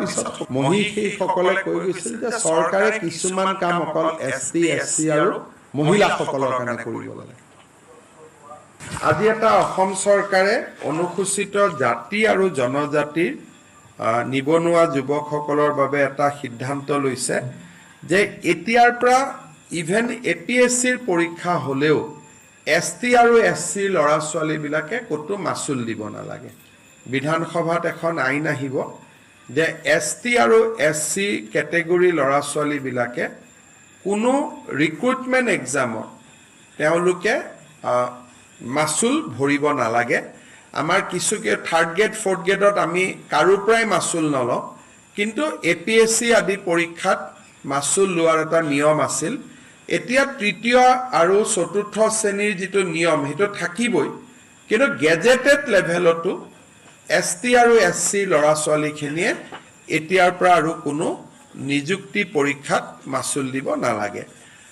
পিছত মহিষীসকলে কৈ গৈছিল যে চৰকাৰে কিছুমান কাম অকল ST SC আৰু মহিলাসকলৰ কাৰণে কৰিব লাগে আজি এটা অসম চৰকাৰে অনুসূচিত জাতি আৰু জনজাতিৰ নিবনুৱা যুৱকসকলৰ বাবে এটা সিদ্ধান্ত লৈছে যে এতিয়াৰ পৰা ইভেন APSCৰ পৰীক্ষা হলেও ST আৰু SC ল'ৰা ছোৱালীবিলাকে কতো মাসুল দিব নালাগে বিধানসভাত এখন আইন আহিব যে ST আৰু SC ক্যাটেগৰী ল'ৰা ছোৱালীবিলাকে কোনো ৰিক্ৰুটমেন্ট এক্সামত তেওঁলোকে মাসুল ভৰিব নালাগে আমাৰ কিছুকে থাৰ্ড গ্ৰেড ফৰ্থ গ্ৰেডত আমি কাৰো প্ৰায় মাসুল নলওঁ কিন্তু APSC আদি পৰীক্ষাত মাসুল লোৱাৰ এটা নিয়ম আছিল এতিয়া তৃতীয় আৰু চতুৰ্থ শ্ৰেণীৰ যেটো নিয়ম হেতু থাকিবই কিন্তু গেজেটেড লেভেলতো ST আৰু SC ল'ৰা ছোৱালীখিনিয়ে এতিয়াৰ পৰা আৰু কোনো নিযুক্তি পৰীক্ষাত মাসুল দিব নালাগে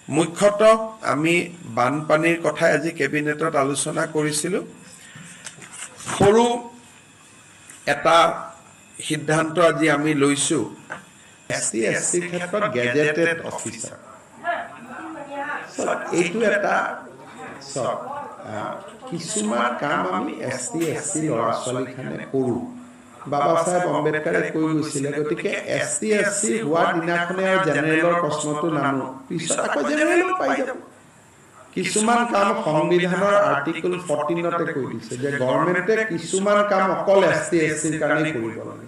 মুখ্যতঃ আমি বানপানীৰ কথা আজি কেবিনেটত আলোচনা কৰিছিলো সৰু এটা সিদ্ধান্ত আজি আমি লৈছো ST SC ক্ষেত্ৰত গেজেটেড অফিচাৰ এইটো এটা কিছুমান কাম আমি ST SC ল'ৰা ছোৱালীখানে কৰো বাবা সাহেব আম্বেদকাৰে কৈ গৈছিল গতিকে ST SC হোৱাৰ দিনাখনে আৰু জেনেৰেলৰ প্ৰশ্নটো নানো পিছত আকৌ জেনেৰেল পাই যাব কিছুমান কাম সংবিধানৰ আৰ্টিকল 14 তে কৈ দিছে যে গভৰ্ণমেণ্টে কিছুমান কাম অকল ST SC ৰ কাৰণে কৰিব লাগে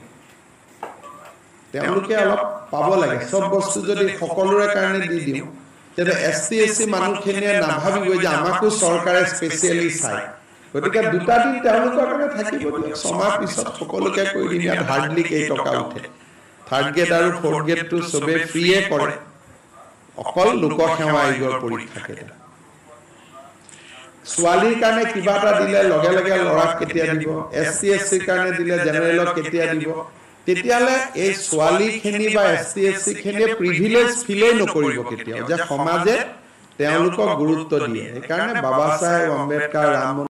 তেওঁলোকে অলপ পাব লাগে সব বস্তু যদি সকলোৰে কাৰণে দি দিও তেনে ST SC মানুহখিনিয়ে নাভাবিব যে আমাকো চৰকাৰে স্পেশালি চাই গতিকে দুটা দিন তেওঁলোকৰ কাৰণে থাকিব সমাজ পিছত সকলোকে কৈ দিয়া হাৰ্ডলি কেই টকা উঠে থাৰ্ড গ্ৰেড আৰু ফৰ্থ গ্ৰেডটো সবে ফ্ৰীয়ে কৰে অকল লোক সেৱা আয়োগৰ পৰীক্ষা কেইটা ছোৱালীৰ কাৰণে কিবা এটা দিলে লগে লগে ল'ৰাক কেতিয়া দিব SC SC কাৰণে দিলে জেনেৰেলক কেতিয়া দিব তেতিয়ালে এই ছোৱালীখিনি বা SC SC খিনিয়ে প্ৰিভিলেজ ফিলে নকৰিব কেতিয়া যে সমাজে তেওঁলোকক গুৰুত্ব দিয়ে সেইকাৰণে বাবা সাহেব আম্বেদকাৰ ৰাম